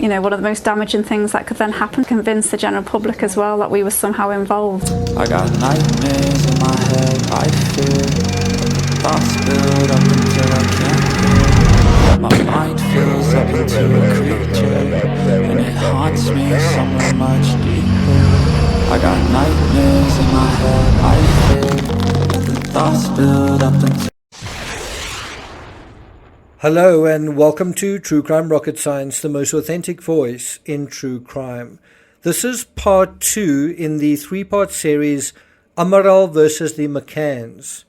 one of the most damaging things that could then happen, convince the general public as well that we were somehow involved. I got nightmares in my head, I fear thoughts build up until I can't hear. My mind fills up into a creature, and it haunts me somewhere much deeper. I got nightmares in my head, I fear the thoughts build up until. Hello and welcome to True Crime Rocket Science, the most authentic voice in true crime. This is part 2 in the 3-part series Amaral versus the McCanns.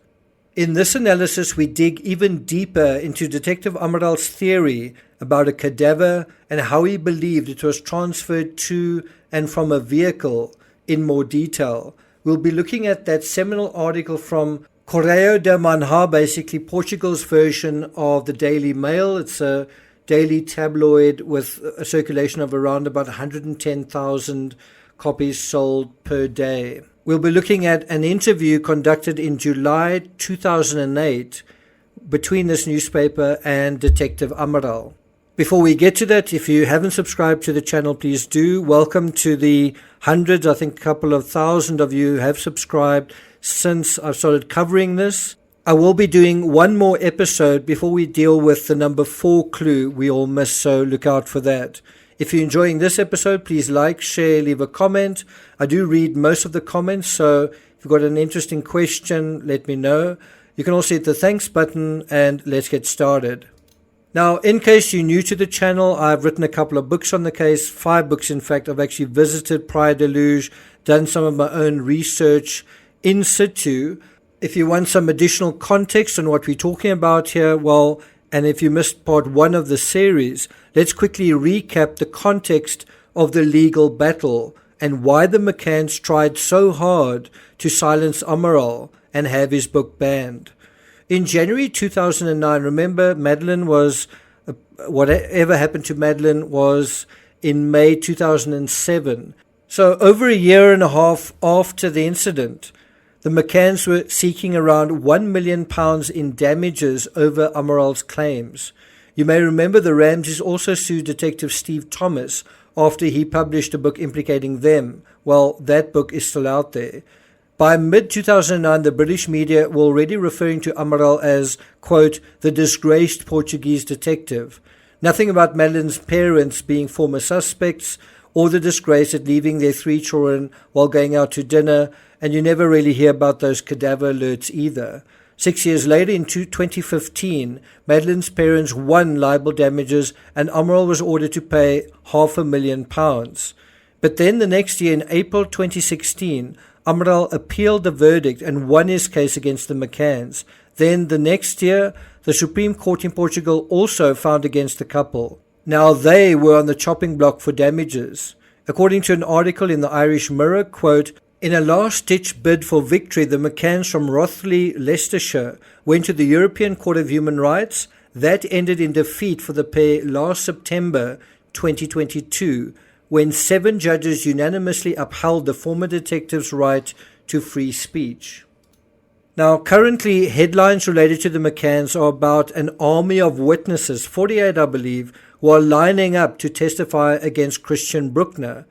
In this analysis, we dig even deeper into Detective Amaral's theory about a cadaver and how he believed it was transferred to and from a vehicle in more detail. We'll be looking at that seminal article from Praia da Luz, basically Portugal's version of the Daily Mail. It's a daily tabloid with a circulation of around about 110,000 copies sold per day. We'll be looking at an interview conducted in July 2008 between this newspaper and Detective Amaral. Before we get to that, if you haven't subscribed to the channel, please do. Welcome to the hundreds, I think a couple of thousand of you have subscribed since I've started covering this. I will be doing one more episode before we deal with the number 4 clue we all missed, so look out for that. If you're enjoying this episode, please like, share, leave a comment. I do read most of the comments, so if you've got an interesting question, let me know. You can also hit the thanks button and let's get started. Now, in case you're new to the channel, I've written a couple of books on the case, 5 books in fact. I've actually visited Praia da Luz, done some of my own research in situ. If you want some additional context on what we're talking about here, well, and if you missed part 1 of the series, let's quickly recap the context of the legal battle and why the McCanns tried so hard to silence Amaral and have his book banned. In January 2009, remember, Madeleine was, whatever happened to Madeleine was in May 2007. So over a year and a half after the incident, the McCanns were seeking around £1 million in damages over Amaral's claims. You may remember the Ramseys also sued Detective Steve Thomas after he published a book implicating them. Well, that book is still out there. By mid-2009, the British media were already referring to Amaral as, quote, the disgraced Portuguese detective. Nothing about Madeleine's parents being former suspects or the disgrace at leaving their 3 children while going out to dinner, and you never really hear about those cadaver alerts either. 6 years later, in 2015, Madeleine's parents won libel damages and Amaral was ordered to pay £500,000. But then the next year, in April 2016, Amaral appealed the verdict and won his case against the McCanns. Then the next year, the Supreme Court in Portugal also found against the couple. Now they were on the chopping block for damages. According to an article in the Irish Mirror, quote, in a last-ditch bid for victory, the McCanns from Rothley, Leicestershire, went to the European Court of Human Rights. That ended in defeat for the pair last September 2022, when 7 judges unanimously upheld the former detective's right to free speech. Now, currently, headlines related to the McCanns are about an army of witnesses, 48 I believe, who are lining up to testify against Christian Bruckner.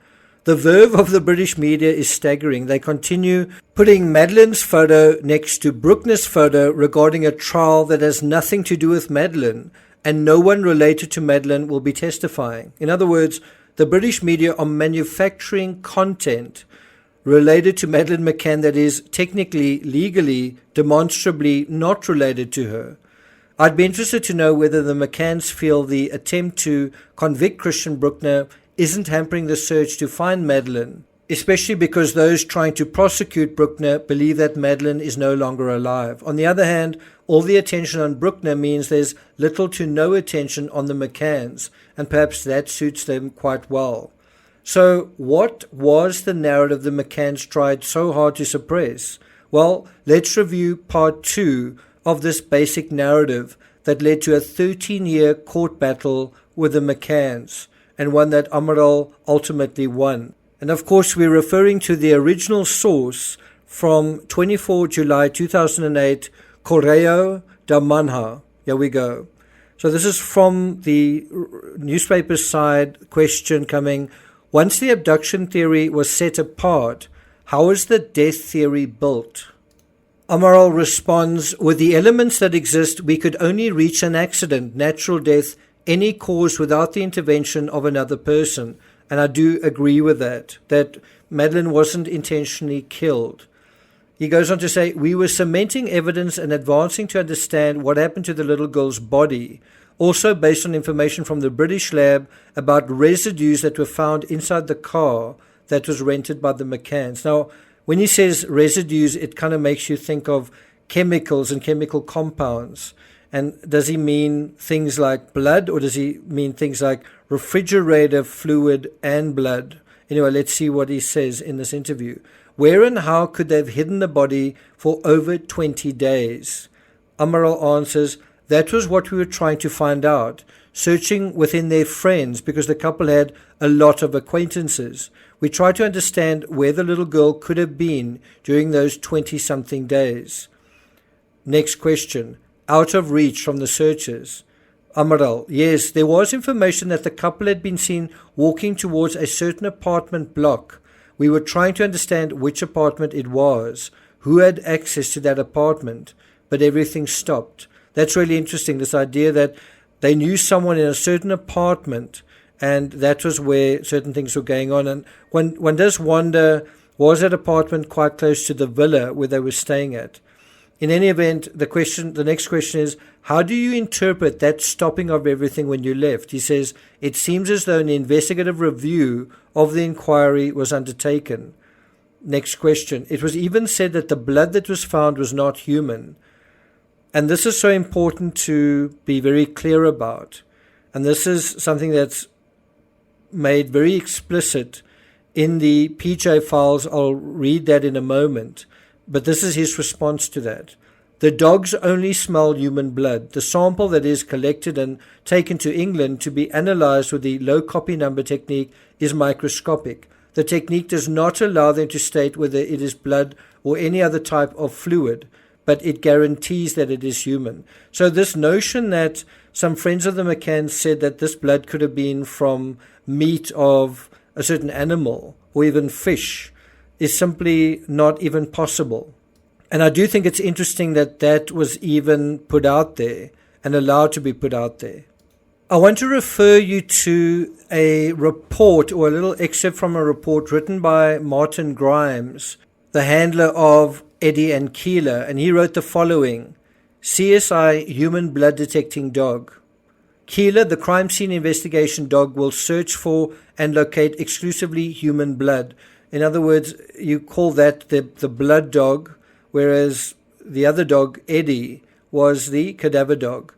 The verve of the British media is staggering. They continue putting Madeleine's photo next to Bruckner's photo regarding a trial that has nothing to do with Madeleine, and no one related to Madeleine will be testifying. In other words, the British media are manufacturing content related to Madeleine McCann that is technically, legally, demonstrably not related to her. I'd be interested to know whether the McCanns feel the attempt to convict Christian Bruckner isn't hampering the search to find Madeleine, especially because those trying to prosecute Bruckner believe that Madeleine is no longer alive. On the other hand, all the attention on Bruckner means there's little to no attention on the McCanns, and perhaps that suits them quite well. So what was the narrative the McCanns tried so hard to suppress? Well, let's review part 2 of this basic narrative that led to a 13-year court battle with the McCanns, and one that Amaral ultimately won. And of course, we're referring to the original source from 24 July 2008, Praia da Luz. Here we go. So this is from the newspaper side question coming. Once the abduction theory was set apart, how is the death theory built? Amaral responds, with the elements that exist, we could only reach an accident, natural death, any cause without the intervention of another person. And I do agree with that Madeleine wasn't intentionally killed. He goes on to say, we were cementing evidence and advancing to understand what happened to the little girl's body, also based on information from the British lab about residues that were found inside the car that was rented by the McCanns. Now, when he says residues, it kind of makes you think of chemicals and chemical compounds. And does he mean things like blood, or does he mean things like refrigerator fluid and blood? Anyway, let's see what he says in this interview. Where and how could they have hidden the body for over 20 days? Amaral answers, that was what we were trying to find out, searching within their friends because the couple had a lot of acquaintances. We tried to understand where the little girl could have been during those 20-something days. Next question. Out of reach from the searchers. Amaral, yes, there was information that the couple had been seen walking towards a certain apartment block. We were trying to understand which apartment it was, who had access to that apartment, but everything stopped. That's really interesting, this idea that they knew someone in a certain apartment, and that was where certain things were going on. And one does wonder, was that apartment quite close to the villa where they were staying at? In any event, the next question is, how do you interpret that stopping of everything when you left? He says, it seems as though an investigative review of the inquiry was undertaken. Next question. It was even said that the blood that was found was not human. And this is so important to be very clear about. And this is something that's made very explicit in the PJ files. I'll read that in a moment. But this is his response to that. The dogs only smell human blood. The sample that is collected and taken to England to be analyzed with the low copy number technique is microscopic. The technique does not allow them to state whether it is blood or any other type of fluid, but it guarantees that it is human. So this notion that some friends of the McCanns said that this blood could have been from meat of a certain animal or even fish is simply not even possible. And I do think it's interesting that that was even put out there and allowed to be put out there. I want to refer you to a report or a little excerpt from a report written by Martin Grimes, the handler of Eddie and Keeler, and he wrote the following: CSI human blood detecting dog. Keeler, the crime scene investigation dog, will search for and locate exclusively human blood. In other words, you call that the blood dog, whereas the other dog, Eddie, was the cadaver dog.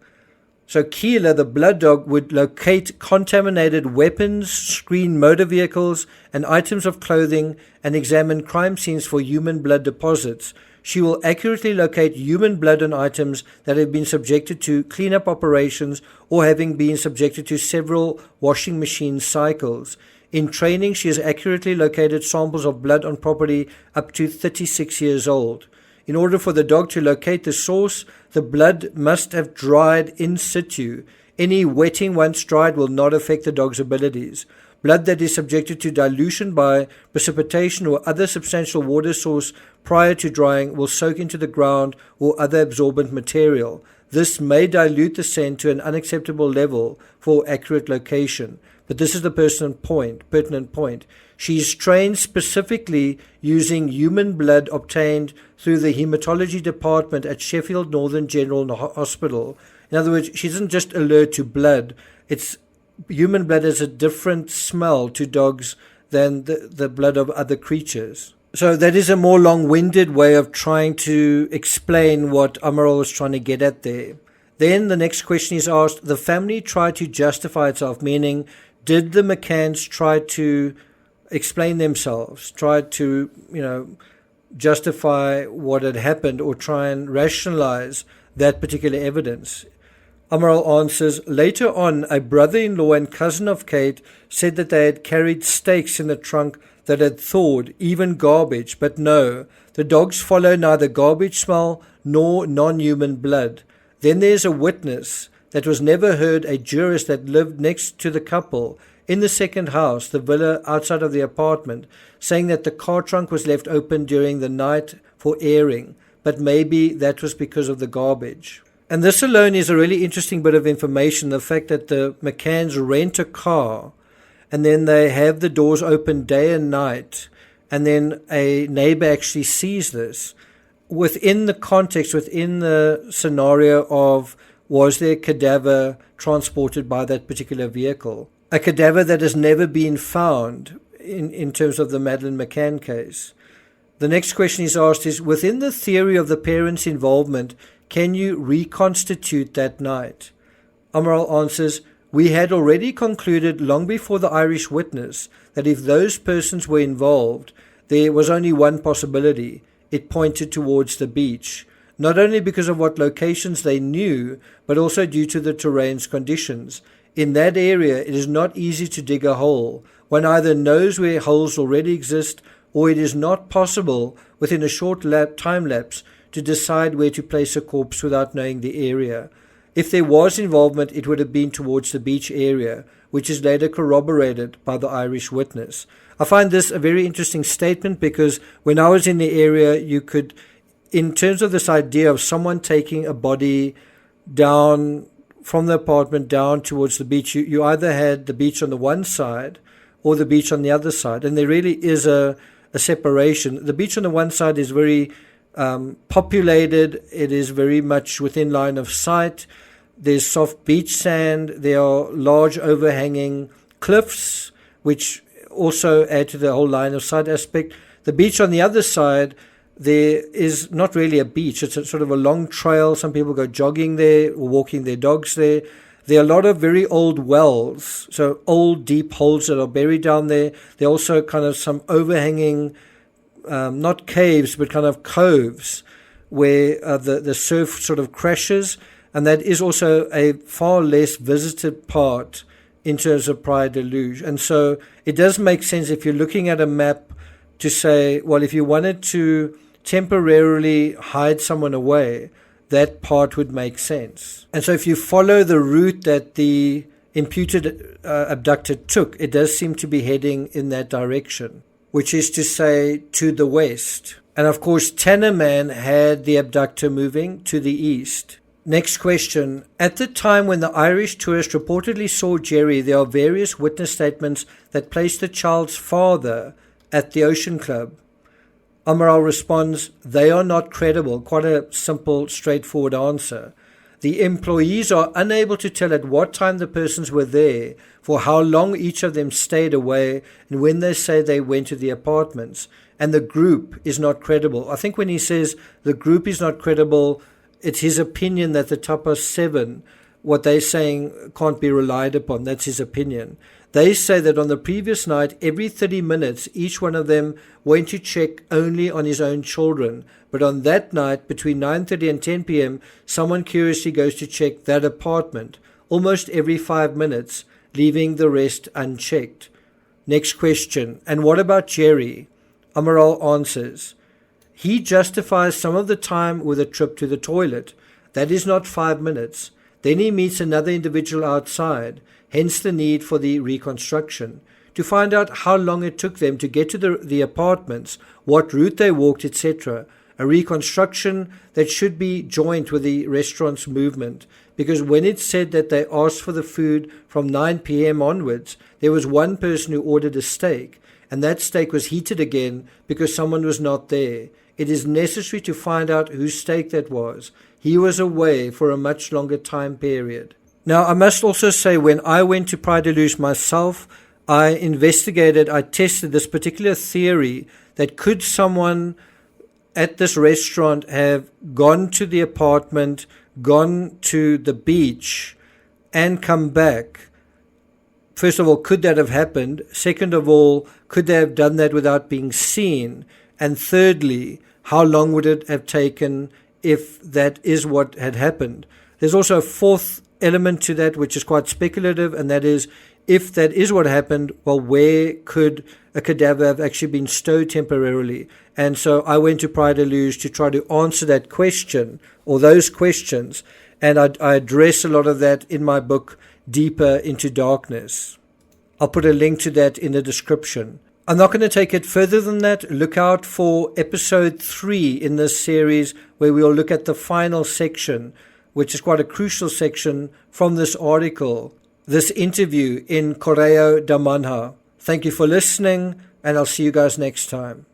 So Keeler, the blood dog, would locate contaminated weapons, screen motor vehicles, and items of clothing and examine crime scenes for human blood deposits. She will accurately locate human blood on items that have been subjected to cleanup operations or having been subjected to several washing machine cycles. In training, she has accurately located samples of blood on property up to 36 years old. In order for the dog to locate the source, the blood must have dried in situ. Any wetting once dried will not affect the dog's abilities. Blood that is subjected to dilution by precipitation or other substantial water source prior to drying will soak into the ground or other absorbent material. This may dilute the scent to an unacceptable level for accurate location. But this is the pertinent point. She is trained specifically using human blood obtained through the hematology department at Sheffield Northern General Hospital. In other words, she isn't just alert to blood. It's human blood has a different smell to dogs than the blood of other creatures. So that is a more long-winded way of trying to explain what Amaral was trying to get at there. Then the next question is asked, the family tried to justify itself, meaning did the McCanns try to explain themselves, try to, justify what had happened or try and rationalize that particular evidence? Amaral answers, later on, a brother-in-law and cousin of Kate said that they had carried steaks in the trunk that had thawed, even garbage, but no, the dogs follow neither garbage smell nor non-human blood. Then there's a witness that was never heard a jurist that lived next to the couple in the second house, the villa outside of the apartment, saying that the car trunk was left open during the night for airing, but maybe that was because of the garbage. And this alone is a really interesting bit of information, the fact that the McCanns rent a car and then they have the doors open day and night, and then a neighbor actually sees this. Within the context, within the scenario of was there a cadaver transported by that particular vehicle? A cadaver that has never been found in terms of the Madeleine McCann case. The next question is asked is, within the theory of the parents' involvement, can you reconstitute that night? Amaral answers, we had already concluded long before the Irish witness that if those persons were involved, there was only one possibility. It pointed towards the beach, not only because of what locations they knew, but also due to the terrain's conditions. In that area, it is not easy to dig a hole. One either knows where holes already exist, or it is not possible within a short time lapse to decide where to place a corpse without knowing the area. If there was involvement, it would have been towards the beach area, which is later corroborated by the Irish witness. I find this a very interesting statement because when I was in the area, you could, in terms of this idea of someone taking a body down from the apartment down towards the beach, you either had the beach on the one side or the beach on the other side. And there really is a separation. The beach on the one side is very populated. It is very much within line of sight. There's soft beach sand. There are large overhanging cliffs, which also add to the whole line of sight aspect. The beach on the other side, there is not really a beach. It's a sort of a long trail. Some people go jogging there or walking their dogs there. There are a lot of very old wells, so old deep holes that are buried down there. There are also kind of some overhanging, not caves, but kind of coves where the surf sort of crashes. And that is also a far less visited part in terms of Praia da Luz. And so it does make sense if you're looking at a map to say, well, if you wanted to temporarily hide someone away, that part would make sense. And so if you follow the route that the imputed abductor took, it does seem to be heading in that direction, which is to say to the west. And of course, Tannerman had the abductor moving to the east. Next question. At the time when the Irish tourist reportedly saw Jerry, there are various witness statements that place the child's father at the Ocean Club. Amaral responds, they are not credible. Quite a simple, straightforward answer. The employees are unable to tell at what time the persons were there, for how long each of them stayed away, and when they say they went to the apartments. And the group is not credible. I think when he says the group is not credible, it's his opinion that the Tapa 7, what they're saying can't be relied upon. That's his opinion. They say that on the previous night, every 30 minutes, each one of them went to check only on his own children. But on that night, between 9:30 and 10 p.m., someone curiously goes to check that apartment, almost every 5 minutes, leaving the rest unchecked. Next question. And what about Jerry? Amaral answers, he justifies some of the time with a trip to the toilet. That is not 5 minutes. Then he meets another individual outside, hence the need for the reconstruction. To find out how long it took them to get to the apartments, what route they walked, etc. A reconstruction that should be joint with the restaurant's movement, because when it said that they asked for the food from 9 p.m. onwards, there was one person who ordered a steak, and that steak was heated again because someone was not there. It is necessary to find out whose steak that was. He was away for a much longer time period. Now, I must also say, when I went to Praia da Luz myself, I investigated, I tested this particular theory that could someone at this restaurant have gone to the apartment, gone to the beach, and come back. First of all, could that have happened? Second of all, could they have done that without being seen? And thirdly, how long would it have taken if that is what had happened? There's also a fourth element to that, which is quite speculative, and that is, if that is what happened, well, where could a cadaver have actually been stowed temporarily? And so I went to Praia da Luz to try to answer that question, or those questions, And I address a lot of that in my book, Deeper into Darkness. I'll put a link to that in the description. I'm not going to take it further than that. Look out for episode 3 in this series, where we'll look at the final section, which is quite a crucial section from this article, this interview in Correio da Manhã. Thank you for listening, and I'll see you guys next time.